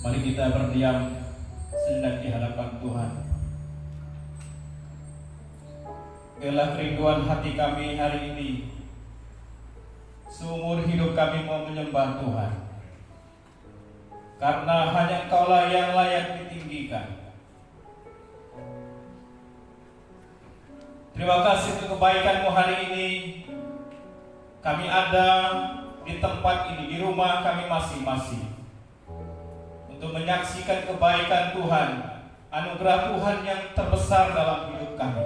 Mari kita berdiam sejenak di hadapan Tuhan. Biarlah kerinduan hati kami hari ini, seumur hidup kami mau menyembah Tuhan, karena hanya Engkaulah yang layak ditinggikan. Terima kasih untuk kebaikan-Mu hari ini. Kami ada di tempat ini, di rumah kami masing-masing, untuk menyaksikan kebaikan Tuhan, anugerah Tuhan yang terbesar dalam hidup kami.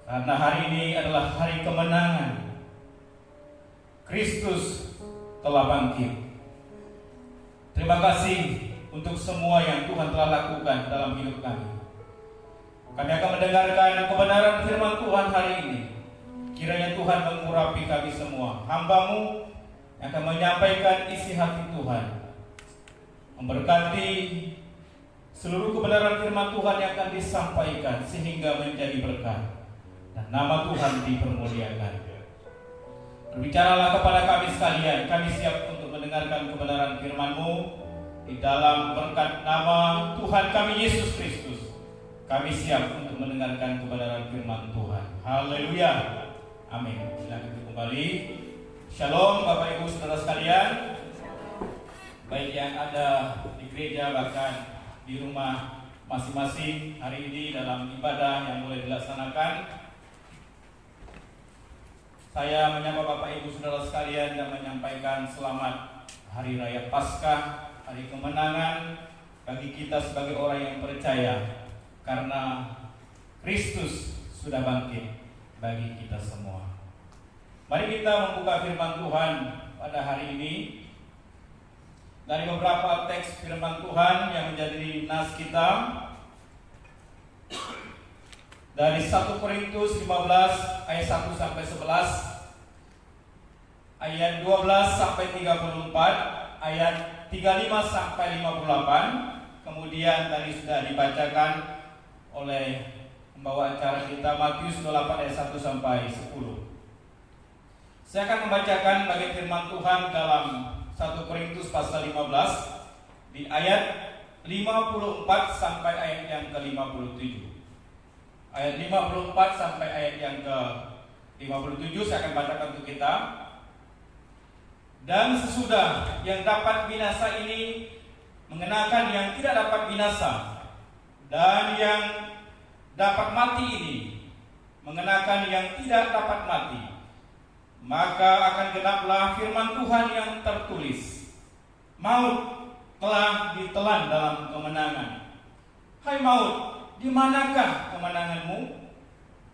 Karena hari ini adalah hari kemenangan. Kristus telah bangkit. Terima kasih untuk semua yang Tuhan telah lakukan dalam hidup kami. Kami akan mendengarkan kebenaran firman Tuhan hari ini. Kiranya Tuhan mengurapi kami semua, hamba-Mu yang akan menyampaikan isi hati Tuhan, memberkati seluruh kebenaran firman Tuhan yang akan disampaikan sehingga menjadi berkat dan nama Tuhan dipermuliakan. Berbicaralah kepada kami sekalian. Kami siap untuk mendengarkan kebenaran firman-Mu. Di dalam berkat nama Tuhan kami Yesus Kristus, kami siap untuk mendengarkan kebenaran firman Tuhan. Haleluya. Amin. Silakan kembali. Shalom Bapak Ibu Saudara sekalian, baik yang ada di gereja bahkan di rumah masing-masing hari ini dalam ibadah yang mulai dilaksanakan. Saya menyapa Bapak Ibu Saudara sekalian dan menyampaikan selamat Hari Raya Paskah, hari kemenangan bagi kita sebagai orang yang percaya, karena Kristus sudah bangkit bagi kita semua. Mari kita membuka firman Tuhan pada hari ini dari beberapa teks firman Tuhan yang menjadi nas kita. Dari 1 Korintus 15 ayat 1 sampai 11, ayat 12 sampai 34, ayat 35 sampai 58. Kemudian tadi sudah dibacakan oleh pembawa acara kita Matius 28 ayat 1 sampai 10. Saya akan membacakan bagian firman Tuhan dalam 1 Korintus pasal 15 di ayat 54 sampai ayat yang ke-57. Ayat 54 sampai ayat yang ke-57 saya akan bacakan untuk kita. Dan sesudah yang dapat binasa ini mengenakan yang tidak dapat binasa, dan yang dapat mati ini mengenakan yang tidak dapat mati, maka akan genaplah firman Tuhan yang tertulis, maut telah ditelan dalam kemenangan. Hai maut, di manakah kemenanganmu?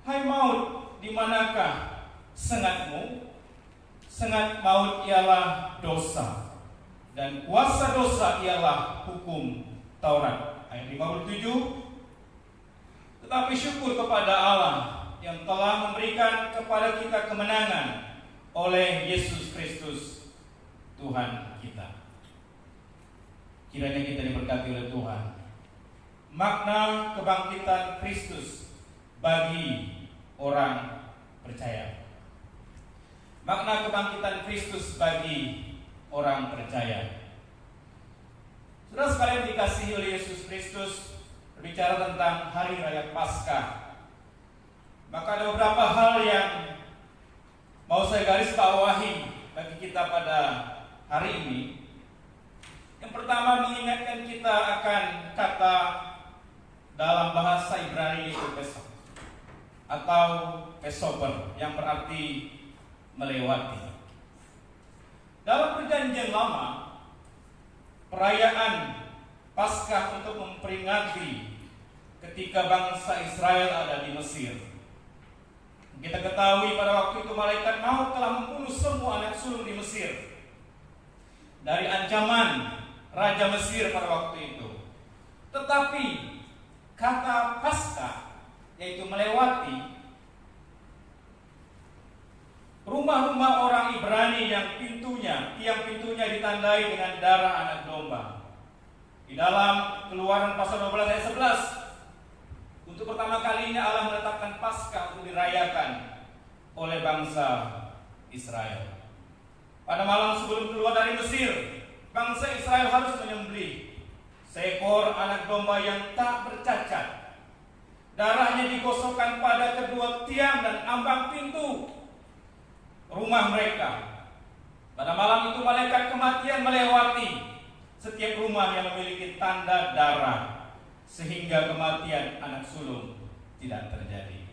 Hai maut, di manakah sengatmu? Sengat maut ialah dosa, dan kuasa dosa ialah hukum Taurat. Ayat 57. Tetapi syukur kepada Allah yang telah memberikan kepada kita kemenangan oleh Yesus Kristus Tuhan kita. Kiranya kita diberkati oleh Tuhan. Makna kebangkitan Kristus bagi orang percaya. Makna kebangkitan Kristus bagi orang percaya. Saudara sekalian dikasihi oleh Yesus Kristus, berbicara tentang Hari Raya Paskah, maka ada beberapa hal yang mau saya garis bawahi bagi kita pada hari ini. Yang pertama, mengingatkan kita akan kata dalam bahasa Ibrani itu Pesach atau Passover, yang berarti melewati. Dalam perjanjian lama, perayaan Paskah untuk memperingati ketika bangsa Israel ada di Mesir. Kita ketahui pada waktu itu malaikat maut telah membunuh semua anak sulung di Mesir dari ancaman Raja Mesir pada waktu itu. Tetapi kata Paskah, yaitu melewati, rumah-rumah orang Ibrani yang tiang pintunya ditandai dengan darah anak domba. Di dalam Keluaran pasal 12 ayat 11, untuk pertama kalinya Allah menetapkan Paskah untuk dirayakan oleh bangsa Israel. Pada malam sebelum keluar dari Mesir, bangsa Israel harus menyembelih seekor anak domba yang tak bercacat. Darahnya digosokkan pada kedua tiang dan ambang pintu rumah mereka. Pada malam itu malaikat kematian melewati setiap rumah yang memiliki tanda darah, sehingga kematian anak sulung tidak terjadi.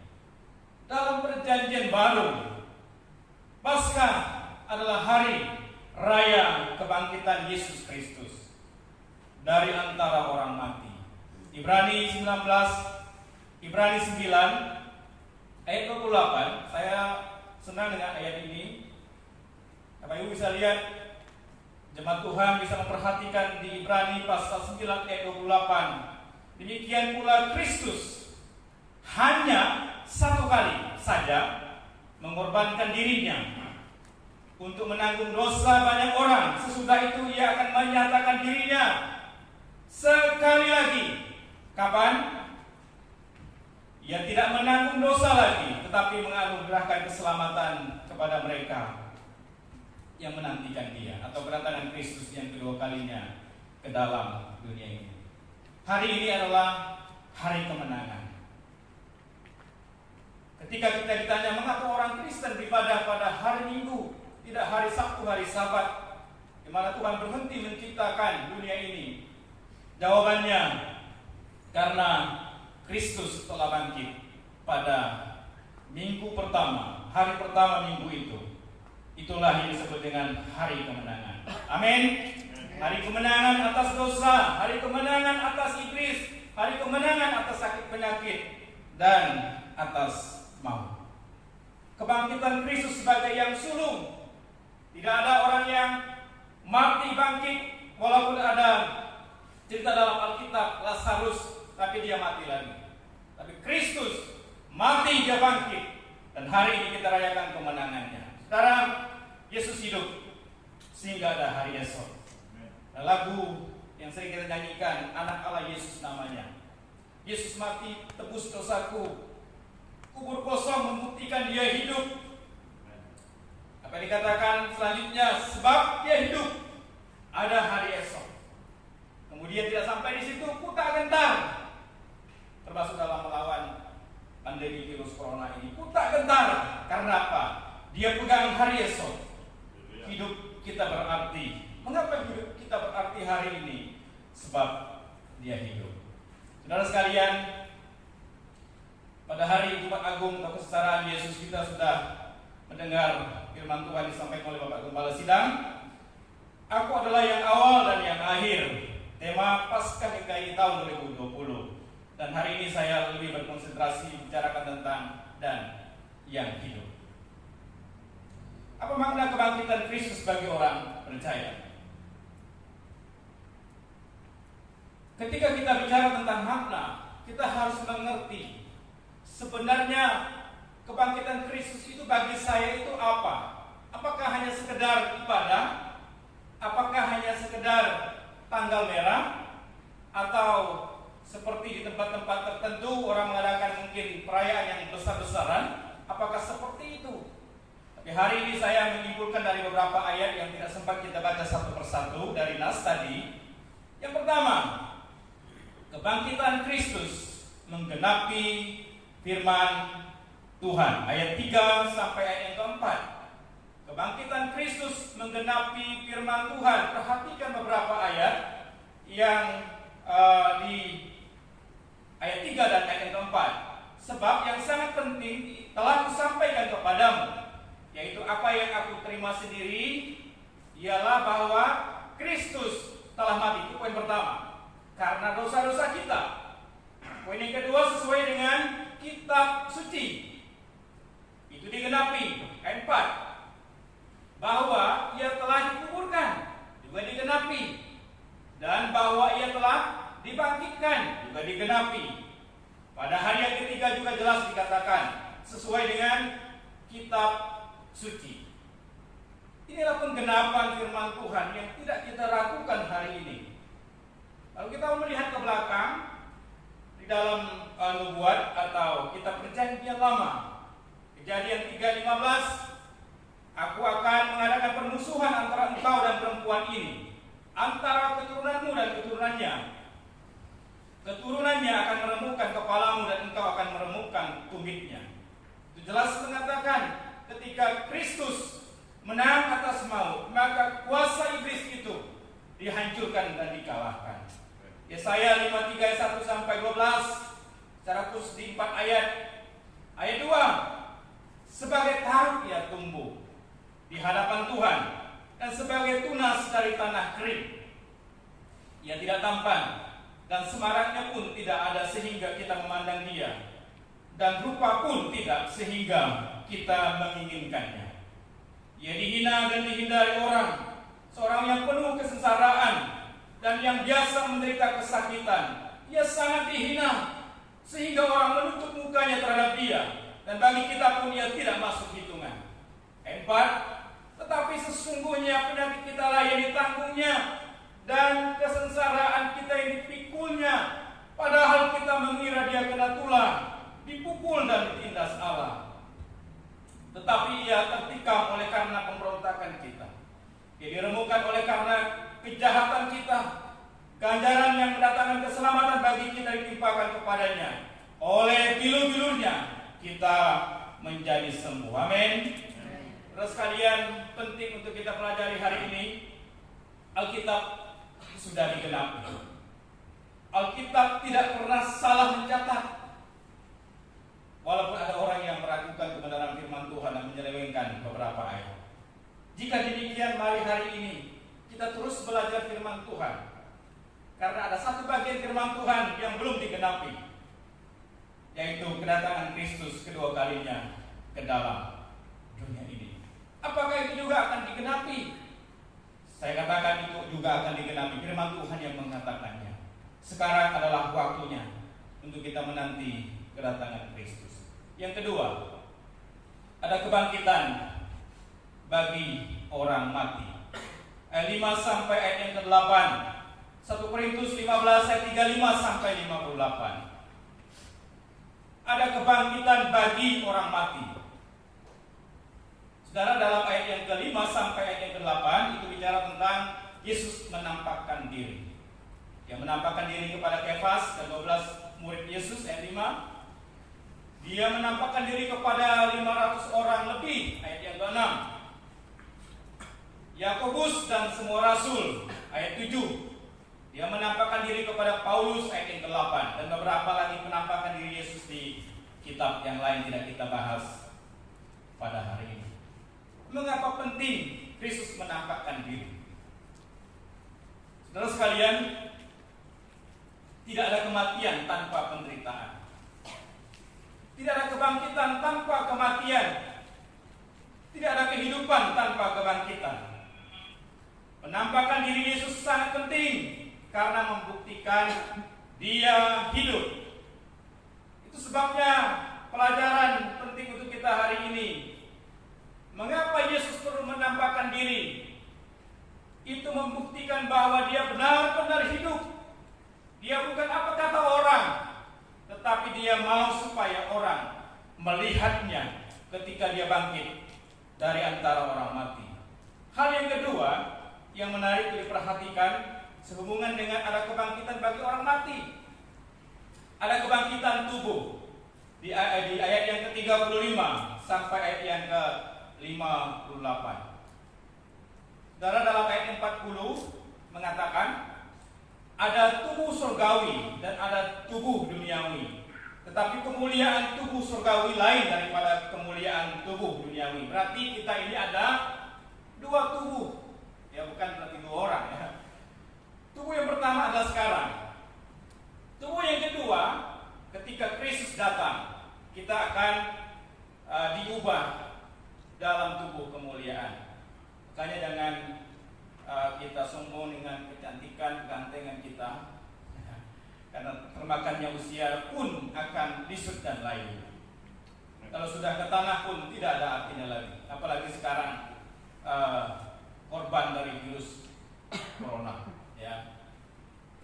Dalam perjanjian baru, Paskah adalah hari raya kebangkitan Yesus Kristus dari antara orang mati. Ibrani 9 ayat 28. Saya senang dengan ayat ini. Bapak Ibu bisa lihat, jemaat Tuhan bisa memperhatikan di Ibrani pasal 9 ayat 28. Demikian pula Kristus hanya satu kali saja mengorbankan dirinya untuk menanggung dosa banyak orang. Sesudah itu ia akan menyatakan dirinya sekali lagi. Kapan? Ia tidak menanggung dosa lagi, tetapi menganugerahkan keselamatan kepada mereka yang menantikan dia, atau kedatangan Kristus yang kedua kalinya ke dalam dunia ini. Hari ini adalah hari kemenangan. Ketika kita ditanya mengapa orang Kristen beribadah pada hari Minggu, tidak hari Sabtu, hari Sabat, di mana Tuhan berhenti menciptakan dunia ini, jawabannya karena Kristus telah bangkit pada minggu pertama, hari pertama minggu itu. Itulah yang disebut dengan hari kemenangan. Amin. Hari kemenangan atas dosa, hari kemenangan atas iblis, hari kemenangan atas sakit penyakit, dan atas maut. Kebangkitan Kristus sebagai yang sulung. Tidak ada orang yang mati bangkit, walaupun ada cerita dalam Alkitab Lazarus, tapi dia mati lagi. Tapi Kristus mati, dia bangkit, dan hari ini kita rayakan kemenangannya. Sekarang Yesus hidup sehingga ada hari esok. Lagu yang sering kita nyanyikan, anak Allah Yesus namanya. Yesus mati tebus dosaku, kubur kosong membuktikan dia hidup. Apa dikatakan selanjutnya? Sebab dia hidup, ada hari esok. Kemudian tidak sampai di situ, ku tak gentar, termasuk dalam melawan pandemi virus corona ini. Ku tak gentar, karena apa? Dia pegang hari esok. Hidup kita berarti. Mengapa hidup kita berarti hari ini? Sebab dia hidup. Saudara sekalian, pada hari Jumat Agung atau kesetaraan Yesus, kita sudah mendengar firman Tuhan disampaikan oleh Bapak Gembala Sidang. Aku adalah yang awal dan yang akhir. Tema Paskah GKI tahun 2020. Dan hari ini saya lebih berkonsentrasi bicarakan tentang dan yang hidup. Apa makna kebangkitan Kristus bagi orang percaya? Ketika kita bicara tentang makna, kita harus mengerti sebenarnya kebangkitan Kristus itu bagi saya itu apa? Apakah hanya sekedar ibadah? Apakah hanya sekedar tanggal merah? Atau seperti di tempat-tempat tertentu orang mengadakan mungkin perayaan yang besar-besaran? Apakah seperti itu? Tapi hari ini saya menyimpulkan dari beberapa ayat yang tidak sempat kita baca satu persatu dari nas tadi. Yang pertama, kebangkitan Kristus menggenapi firman Tuhan. Ayat 3 sampai ayat yang keempat. Kebangkitan Kristus menggenapi firman Tuhan. Perhatikan beberapa ayat yang di ayat 3 dan ayat yang keempat. Sebab yang sangat penting telah kusampaikan kepadamu, yaitu apa yang aku terima sendiri, ialah bahwa Kristus telah mati. Itu poin pertama, karena dosa-dosa kita. Poin yang kedua, sesuai dengan kitab suci, itu digenapi. Ayat 4, bahwa ia telah dikuburkan, juga digenapi. Dan bahwa ia telah dibangkitkan, juga digenapi. Pada hari yang ketiga juga jelas dikatakan, sesuai dengan kitab suci. Inilah penggenapan firman Tuhan yang tidak kita ragukan hari ini. Lalu kita melihat ke belakang di dalam nubuat atau kitab perjanjian lama. Kejadian 3:15, aku akan mengadakan permusuhan antara engkau dan perempuan ini, antara keturunanmu dan keturunannya. Keturunannya akan meremukkan kepalamu dan engkau akan meremukkan tumitnya. Itu jelas mengatakan ketika Kristus menang atas maut, maka kuasa iblis itu dihancurkan dan dikalahkan. Yesaya 53 ayat 1 sampai 12, secara khusus di 4 ayat. Ayat 2, sebagai taruk ia tumbuh di hadapan Tuhan, dan sebagai tunas dari tanah kering. Ia tidak tampan, dan semaraknya pun tidak ada sehingga kita memandang dia, dan rupa pun tidak sehingga kita menginginkannya. Ia dihina dan dihindari orang, seorang yang penuh kesengsaraan dan yang biasa menderita kesakitan. Ia sangat dihina sehingga orang menutup mukanya terhadap dia, dan bagi kita pun ia tidak masuk hitungan. 4, tetapi sesungguhnya penyakit kita lah yang ditanggungnya, dan kesengsaraan kita yang dipikulnya, padahal kita mengira dia kena tulah, dipukul dan ditindas Allah. Tetapi ia tertikam oleh karena pemberontakan kita, ia diremukkan oleh karena kejahatan kita. Ganjaran yang mendatangkan keselamatan bagi kita ditimpakan kepadanya. Oleh bilu-bilunya kita menjadi sembuh. Amin. Terus sekalian, penting untuk kita pelajari hari ini, Alkitab sudah digenapi. Alkitab tidak pernah salah mencatat. Walaupun ada orang yang meragukan kebenaran firman Tuhan dan menyelewengkan beberapa ayat. Jika demikian, mari hari ini kita terus belajar firman Tuhan. Karena ada satu bagian firman Tuhan yang belum digenapi, yaitu kedatangan Kristus kedua kalinya ke dalam dunia ini. Apakah itu juga akan digenapi? Saya katakan itu juga akan digenapi. Firman Tuhan yang mengatakannya. Sekarang adalah waktunya untuk kita menanti kedatangan Kristus. Yang kedua, ada kebangkitan bagi orang mati. Ayat 5 sampai ayat yang ke-8. 1 Korintus 15 ayat 35 sampai 58. Ada kebangkitan bagi orang mati. Saudara, dalam ayat yang ke-5 sampai ayat yang ke-8 itu bicara tentang Yesus menampakkan diri. Dia menampakkan diri kepada Kefas dan 12 murid Yesus, ayat 5. Dia menampakkan diri kepada 500 orang lebih, ayat yang ke-6. Yakobus dan semua rasul, ayat 7. Dia menampakkan diri kepada Paulus, ayat yang ke-8. Dan beberapa lagi penampakan diri Yesus di kitab yang lain tidak kita bahas pada hari ini. Mengapa penting Kristus menampakkan diri? Saudara sekalian, tidak ada kematian tanpa penderitaan. Tidak ada kebangkitan tanpa kematian. Tidak ada kehidupan tanpa kebangkitan. Penampakan diri Yesus sangat penting karena membuktikan dia hidup. Itu sebabnya pelajaran penting untuk kita hari ini. Mengapa Yesus perlu menampakkan diri? Itu membuktikan bahwa dia benar-benar hidup. Dia bukan apa kata orang, tetapi dia mau supaya orang melihatnya ketika dia bangkit dari antara orang mati. Hal yang kedua yang menarik diperhatikan sehubungan dengan ada kebangkitan bagi orang mati. Ada kebangkitan tubuh di ayat yang ke-35 sampai ayat yang ke-58. Dalam ayat 40 mengatakan ada tubuh surgawi dan ada tubuh duniawi. Tetapi kemuliaan tubuh surgawi lain daripada kemuliaan tubuh duniawi. Berarti kita ini ada dua tubuh. Ya, bukan berarti dua orang ya. Tubuh yang pertama adalah sekarang. Tubuh yang kedua, ketika Kristus datang, kita akan diubah dalam tubuh kemuliaan. Makanya jangan kita sombong dengan kecantikan, kegantengan kita, karena termakannya usia pun akan lisut dan layu. Kalau sudah ke tanah pun tidak ada artinya lagi. Apalagi sekarang korban dari virus corona. Ya,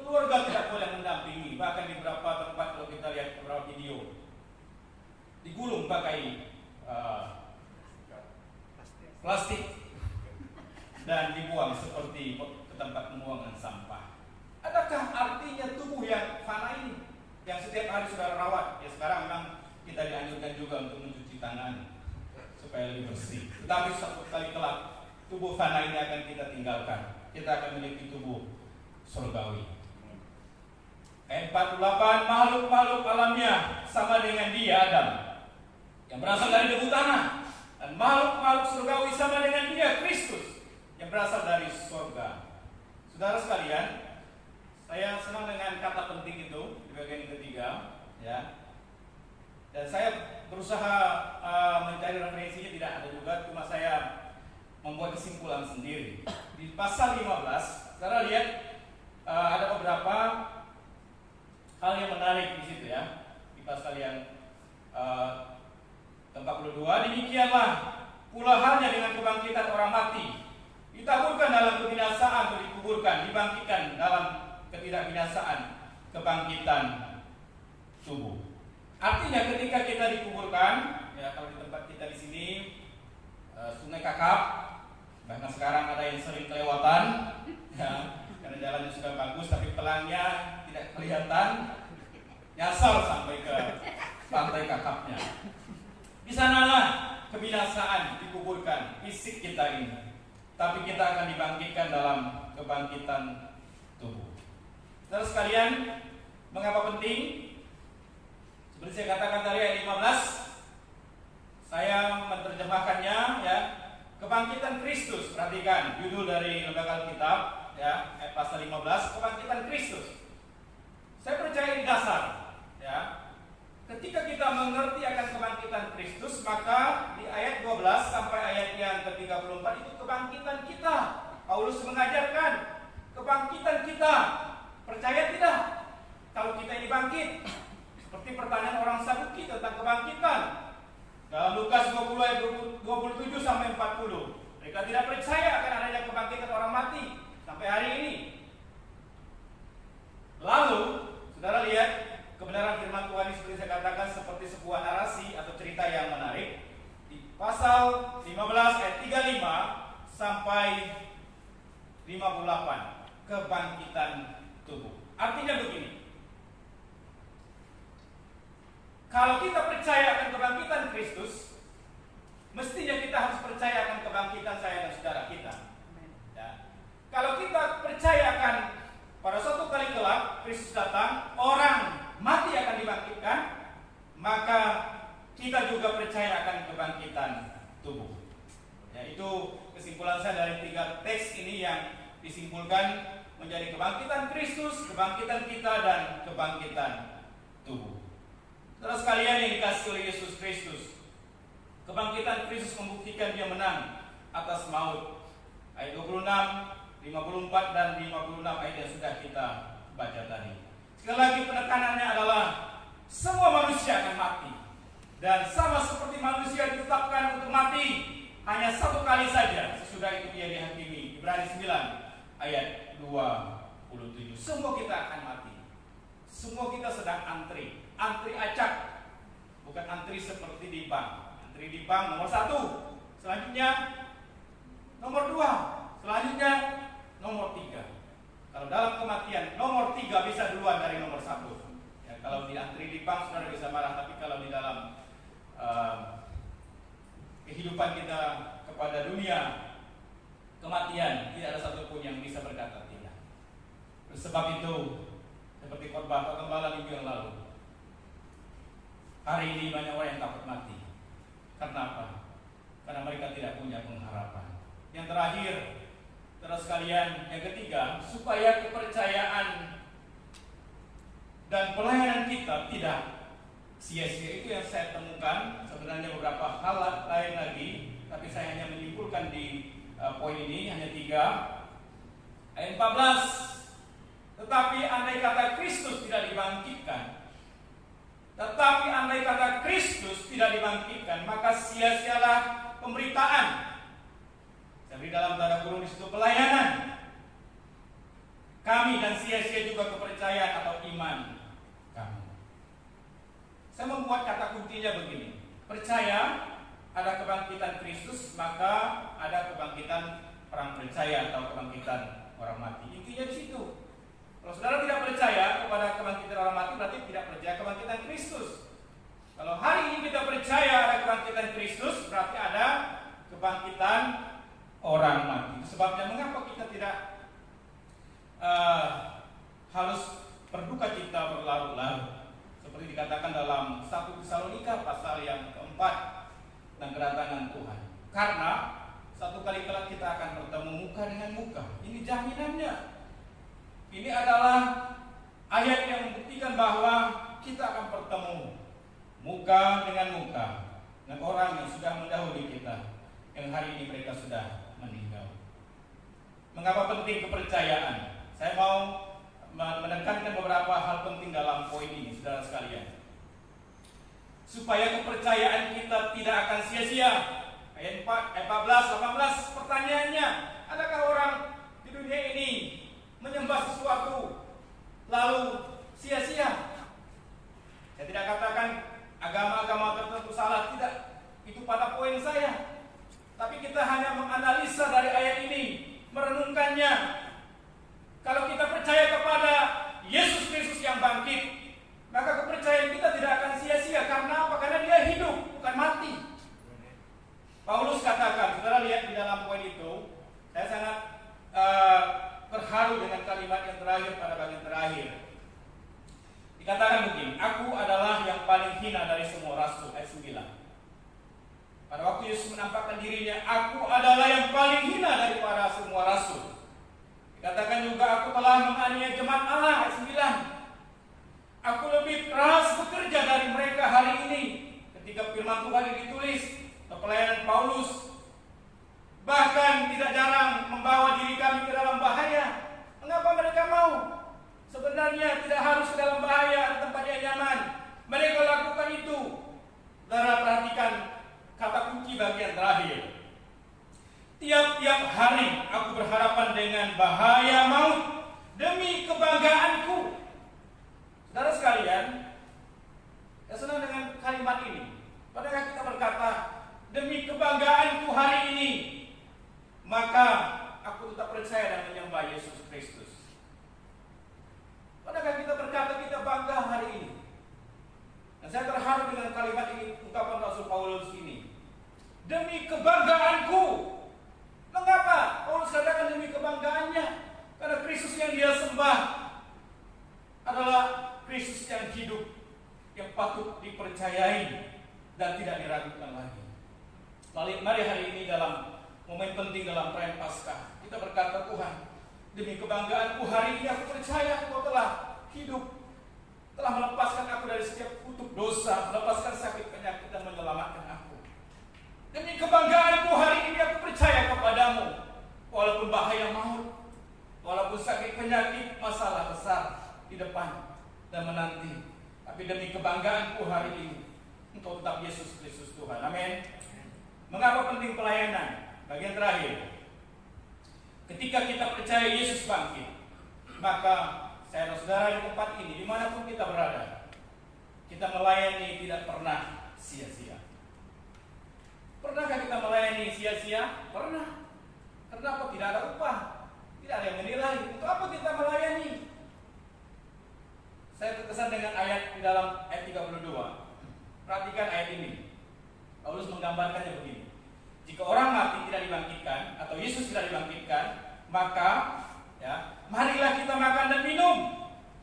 keluarga tidak boleh mendampingi. Bahkan di beberapa tempat kalau kita lihat beberapa video, digulung pakai plastik dan dibuang seperti ke tempat pembuangan Tetapi suatu kali kelak tubuh fana ini akan kita tinggalkan. Kita akan memiliki tubuh surgawi. Ayat 48, makhluk-makhluk alamnya sama dengan dia Adam yang berasal dari debu tanah, dan makhluk-makhluk surgawi sama dengan dia Kristus yang berasal dari surga. Saudara sekalian, saya senang dengan kata penting itu di bagian ketiga, ya. Dan saya berusaha mencari referensinya, tidak ada juga, cuma saya membuat kesimpulan sendiri. Di pasal 15, saudara lihat ada beberapa hal yang menarik di situ, ya. Di pasal yang 42, demikianlah pula halnya dengan kebangkitan orang mati. Ditaburkan dalam kebinasaan atau dikuburkan, dibangkitkan dalam ketidakbinasaan, kebangkitan tubuh. Artinya ketika kita dikuburkan, ya, kalau di tempat kita di sini Sungai Kakap, bahkan sekarang ada yang sering kelewatan, ya, karena jalannya sudah bagus tapi pelangnya tidak kelihatan, nyasar sampai ke pantai Kakapnya. Di sanalah kebinasaan dikuburkan fisik kita ini, tapi kita akan dibangkitkan dalam kebangkitan tubuh. Saudara sekalian, mengapa penting? Seperti saya katakan tadi ayat 15, saya menerjemahkannya, ya, kebangkitan Kristus. Perhatikan judul dari Lembaga Alkitab, ya, ayat pasal 15, kebangkitan Kristus. Saya percaya di dasar, ya. Ketika kita mengerti akan kebangkitan Kristus, maka di ayat 12 sampai ayat yang ke-34 itu kebangkitan kita. Paulus mengajarkan kebangkitan kita. Percaya tidak? Kalau kita ini bangkit, seperti pertanyaan orang Saduki tentang kebangkitan. Dalam Lukas 20 ayat 27 sampai 40, mereka tidak percaya akan adanya kebangkitan orang mati sampai hari ini. Lalu, saudara lihat kebenaran firman Tuhan ini seperti saya katakan seperti sebuah narasi atau cerita yang menarik. Di pasal 15 ayat 35 sampai 58, kebangkitan tubuh. Artinya begini, kalau kita percaya akan kebangkitan Kristus, mestinya kita harus percaya akan kebangkitan saya dan saudara kita, ya. Kalau kita percaya akan pada suatu kali kelak Kristus datang, orang mati akan dibangkitkan, maka kita juga percaya akan kebangkitan tubuh. Ya, itu kesimpulan saya dari 3 teks ini yang disimpulkan menjadi kebangkitan Kristus, kebangkitan kita, dan kebangkitan tubuh. Saudara sekalian yang dikasihi oleh Yesus Kristus, kebangkitan Kristus membuktikan dia menang atas maut. Ayat 26, 54 dan 56 ayat yang sudah kita baca tadi. Sekali lagi penekanannya adalah semua manusia akan mati, dan sama seperti manusia ditetapkan untuk mati hanya satu kali saja, sesudah itu dia dihakimi. Ibrani 9 ayat 27. Semua kita akan mati. Semua kita sedang antri acak, bukan antri seperti di bank. Antri di bank nomor 1, selanjutnya nomor 2, selanjutnya nomor 3. Kalau dalam kematian, nomor 3 bisa duluan dari nomor 1. Ya, kalau di antri di bank saudara bisa marah, tapi kalau di dalam kehidupan kita kepada dunia kematian, tidak ada satupun yang bisa berkata tidak. Sebab itu, seperti khotbah pengembalaan minggu yang lalu, hari ini banyak orang yang takut mati. Karena apa? Karena mereka tidak punya pengharapan. Yang terakhir, terus sekalian, yang ketiga, supaya kepercayaan dan pelayanan kita tidak sia-sia. Itu yang saya temukan. Sebenarnya beberapa hal lain lagi, tapi saya hanya menyimpulkan di poin ini, hanya 3. Ayat 14, tetapi andai kata Kristus tidak dibangkitkan, maka sia-sialah pemberitaan. Saya beri dalam tanda kurung di situ pelayanan kami, dan sia-sia juga kepercayaan atau iman kami. Saya membuat kata kuncinya begini: percaya ada kebangkitan Kristus, maka ada kebangkitan orang percaya atau kebangkitan orang mati. Intinya di situ. Kalau saudara tidak percaya kepada kebangkitan orang mati, berarti tidak percaya kebangkitan Kristus. Kalau hari ini kita percaya ada kebangkitan Kristus, berarti ada kebangkitan orang mati. Itu sebabnya mengapa kita tidak harus berduka cita berlarut-larut, seperti dikatakan dalam 1 Tesalonika pasal yang keempat tentang kedatangan Tuhan. Karena satu kali kelak kita akan bertemu muka dengan muka. Ini jaminannya. Ini adalah ayat yang membuktikan bahwa kita akan bertemu muka dengan muka dengan orang yang sudah mendahului kita, yang hari ini mereka sudah meninggal. Mengapa penting kepercayaan? Saya mau menekankan beberapa hal penting dalam poin ini, saudara sekalian, supaya kepercayaan kita tidak akan sia-sia. Ayat 14, 18, pertanyaannya, adakah orang di dunia ini menyembah sesuatu lalu sia-sia? Saya tidak katakan agama-agama tertentu salah, tidak. Itu pada poin saya. Tapi kita hanya menganalisa dari ayat ini, merenungkannya. Kalau kita percaya kepada Yesus Kristus yang bangkit, maka kepercayaan kita tidak akan sia-sia. Karena apa? Karena Dia hidup, bukan mati. Paulus katakan, saudara lihat di dalam poin itu, saya sangat terharu dengan kalimat yang terakhir pada bagian terakhir. Dikatakan begini, aku adalah yang paling hina dari semua rasul, ayat 9. Pada waktu Yesus menampakkan dirinya, aku adalah yang paling hina daripada semua rasul. Dikatakan juga, aku telah menganiaya jemaat Allah, ayat 9. Aku lebih keras bekerja dari mereka hari ini. Ketika firman Tuhan ini ditulis, pelayanan Paulus bahkan tidak jarang membawa diri kami ke dalam bahaya. Mengapa mereka mau? Sebenarnya tidak harus ke dalam bahaya, tempat yang nyaman. Mereka lakukan itu. Saudara perhatikan kata kunci bagian terakhir. Tiap-tiap hari aku berhadapan dengan bahaya maut demi kebanggaanku. Saudara sekalian, saya senang dengan kalimat ini. Padahal kita berkata, demi kebanggaanku hari ini, maka aku tetap percaya dan menyembah Yesus Kristus. Padahal kita berkata kita bangga hari ini. Dan saya terharu dengan kalimat ini, ungkapan Rasul Paulus ini. Demi kebanggaanku. Mengapa Paulus katakan demi kebanggaannya? Karena Kristus yang dia sembah adalah Kristus yang hidup, yang patut dipercayai dan tidak diragukan lagi. Mari hari ini dalam momen penting dalam perayaan Paskah, kita berkata, Tuhan, demi kebanggaanku hari ini aku percaya Engkau telah hidup, telah melepaskan aku dari setiap kutuk dosa, melepaskan sakit penyakit dan menyelamatkan aku. Demi kebanggaanku hari ini aku percaya kepadamu, walaupun bahaya maut, walaupun sakit penyakit, masalah besar di depan dan menanti, tapi demi kebanggaanku hari ini Engkau tetap Yesus Kristus Tuhan. Amin. Mengapa penting pelayanan? Bagian terakhir, ketika kita percaya Yesus bangkit, maka saya dan saudara di tempat ini, dimanapun kita berada, kita melayani tidak pernah sia-sia. Pernahkah kita melayani sia-sia? Pernah. Kenapa? Tidak ada upah, tidak ada yang menilai. Untuk apa kita melayani? Saya terkesan dengan ayat di dalam ayat 32. Perhatikan ayat ini. Paulus menggambarkannya begini. Jika orang mati tidak dibangkitkan, atau Yesus tidak dibangkitkan, maka marilah kita makan dan minum,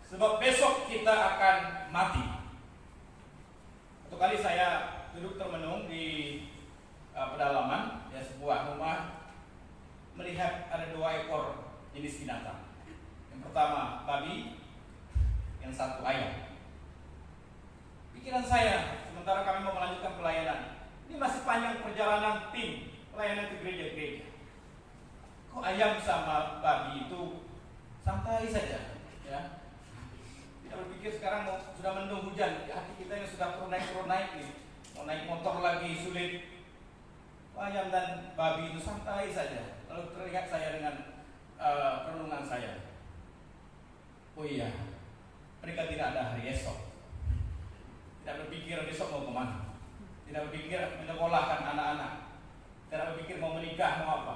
sebab besok kita akan mati. Satu kali saya duduk termenung di pedalaman sebuah rumah, melihat ada 2 ekor jenis binatang. Yang pertama babi, yang satu ayam. Pikiran saya, sementara kami mau melanjutkan pelayanan, ini masih panjang perjalanan tim pelayanan ke gereja-gereja. Kok ayam sama babi itu santai saja, ya? Tidak berpikir sekarang sudah mendung hujan, hati kita yang sudah turun naik nih, mau naik motor lagi sulit. Ayam dan babi itu santai saja. Lalu teringat saya dengan renungan saya. Oh iya, mereka tidak ada hari esok. Tidak berpikir besok mau kemana. Tidak berpikir menyekolahkan anak-anak. Tidak berpikir mau menikah, mau apa.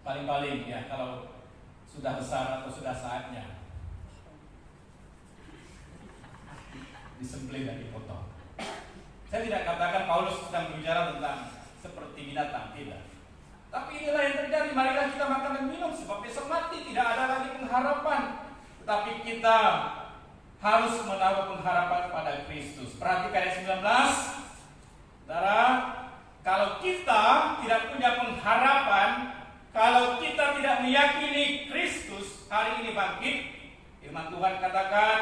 Paling-paling kalau sudah besar atau sudah saatnya disembelih dan dipotong. Saya tidak katakan Paulus sedang berbicara tentang seperti binatang, tidak. Tapi inilah yang terjadi, marilah kita makan dan minum sebab besok mati, tidak ada lagi pengharapan. Tetapi kita harus menaruh pengharapan pada Kristus. Perhatikan ayat 19. Saudara, kalau kita tidak punya pengharapan, kalau kita tidak meyakini Kristus hari ini bangkit, firman Tuhan katakan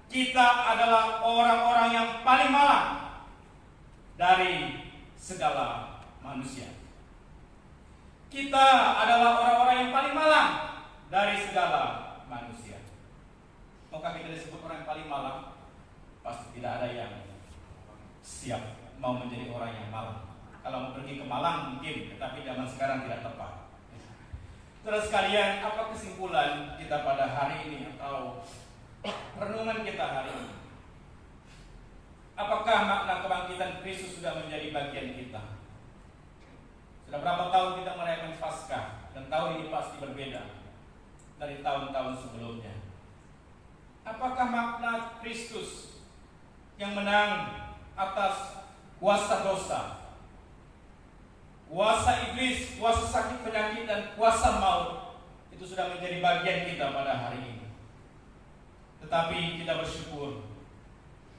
kita adalah orang-orang yang paling malang dari segala manusia. Kita adalah orang-orang yang paling malang dari segala manusia. Maukah kita disebut orang yang paling malang? Pasti tidak ada yang siap mau menjadi orang yang malang. Kalau mau pergi ke Malang mungkin, tetapi zaman sekarang tidak tepat. Terus sekalian, apa kesimpulan kita pada hari ini atau renungan kita hari ini? Apakah makna kebangkitan Kristus sudah menjadi bagian kita? Sudah berapa tahun kita merayakan Paskah, dan tahun ini pasti berbeda dari tahun-tahun sebelumnya. Apakah makna Kristus yang menang atas kuasa dosa, kuasa iblis, kuasa sakit penyakit, dan kuasa maut itu sudah menjadi bagian kita pada hari ini? Tetapi kita bersyukur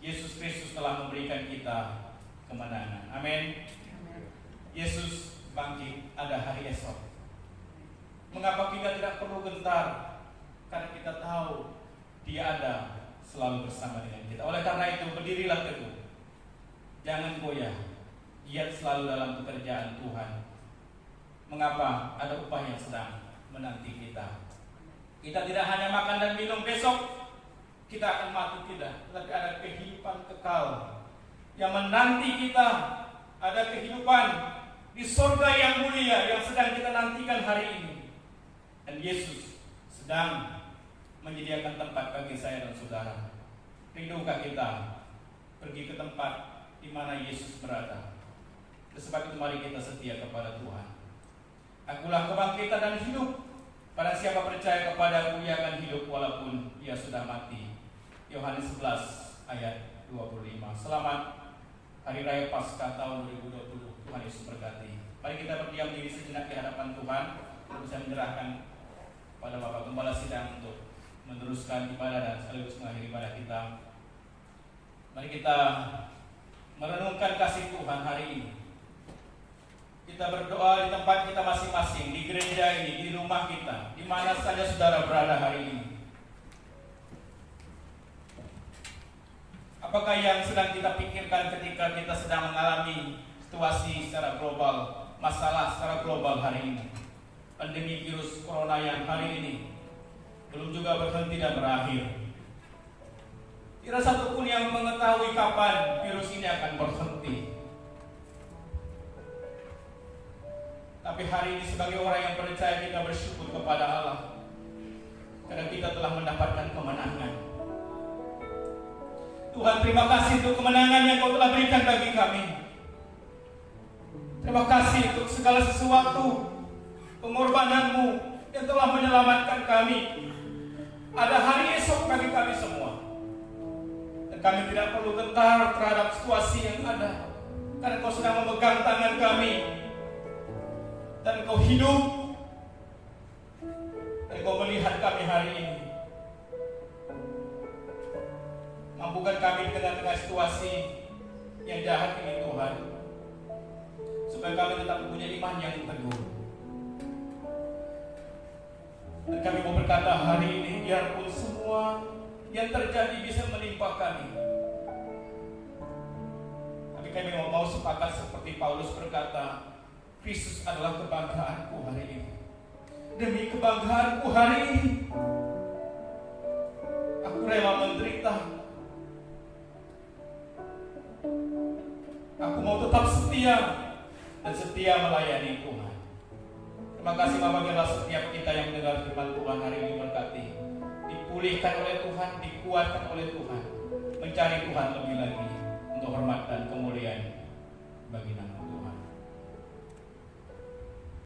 Yesus Kristus telah memberikan kita kemenangan. Amin. Yesus bangkit, ada hari esok. Mengapa kita tidak perlu gentar? Karena kita tahu Dia ada selalu bersama dengan kita. Oleh karena itu, berdirilah teguh, jangan goyah, giat selalu dalam pekerjaan Tuhan. Mengapa? Ada upah yang sedang menanti kita. Kita tidak hanya makan dan minum besok kita akan mati, tidak, tetapi ada kehidupan kekal yang menanti kita. Ada kehidupan di surga yang mulia yang sedang kita nantikan hari ini. Dan Yesus sedang menyediakan tempat bagi saya dan saudara. Rindukah kita pergi ke tempat di mana Yesus berada? Sebab itu mari kita setia kepada Tuhan. Akulah kebangkitan dan hidup. Pada siapa percaya kepadaku, ia akan hidup walaupun ia sudah mati. Yohanes 11 ayat 25. Selamat Hari Raya Paskah tahun 2020. Tuhan Yesus berkati. Mari kita berdiam diri sejenak di hadapan Tuhan. Saya menyerahkan pada Bapak Gembala Sidang untuk meneruskan ibadah dan sekaligus mengakhiri ibadah kita. Mari kita merenungkan kasih Tuhan hari ini. Kita berdoa di tempat kita masing-masing, di gereja ini, di rumah kita, di mana saja saudara berada hari ini. Apakah yang sedang kita pikirkan ketika kita sedang mengalami situasi secara global, masalah secara global hari ini? Pandemi virus corona yang hari ini belum juga berhenti dan berakhir. Tidak satupun yang mengetahui kapan virus ini akan berhenti. Tapi hari ini sebagai orang yang percaya, kita bersyukur kepada Allah karena kita telah mendapatkan kemenangan. Tuhan, terima kasih untuk kemenangan yang Kau telah berikan bagi kami. Terima kasih untuk segala sesuatu, pengorbanan-Mu yang telah menyelamatkan kami. Ada hari esok bagi kami semua, dan kami tidak perlu gentar terhadap situasi yang ada, karena Kau sedang memegang tangan kami, dan Kau hidup, dan Kau melihat kami hari ini. Mampukan kami di tengah-tengah situasi yang jahat ini Tuhan, supaya kami tetap punya iman yang teguh. Dan kami mau berkata hari ini, biarpun semua yang terjadi bisa menimpa kami, tapi kami mau sepakat seperti Paulus berkata, Kristus adalah kebanggaanku hari ini. Demi kebanggaanku hari ini, aku rela menderita. Aku mau tetap setia dan setia melayani Tuhan. Terima kasih Bapak, biarlah setiap kita yang mendengar firman Tuhan hari ini berkati, dipulihkan oleh Tuhan, dikuatkan oleh Tuhan, mencari Tuhan lebih lagi untuk hormat dan kemuliaan bagi nama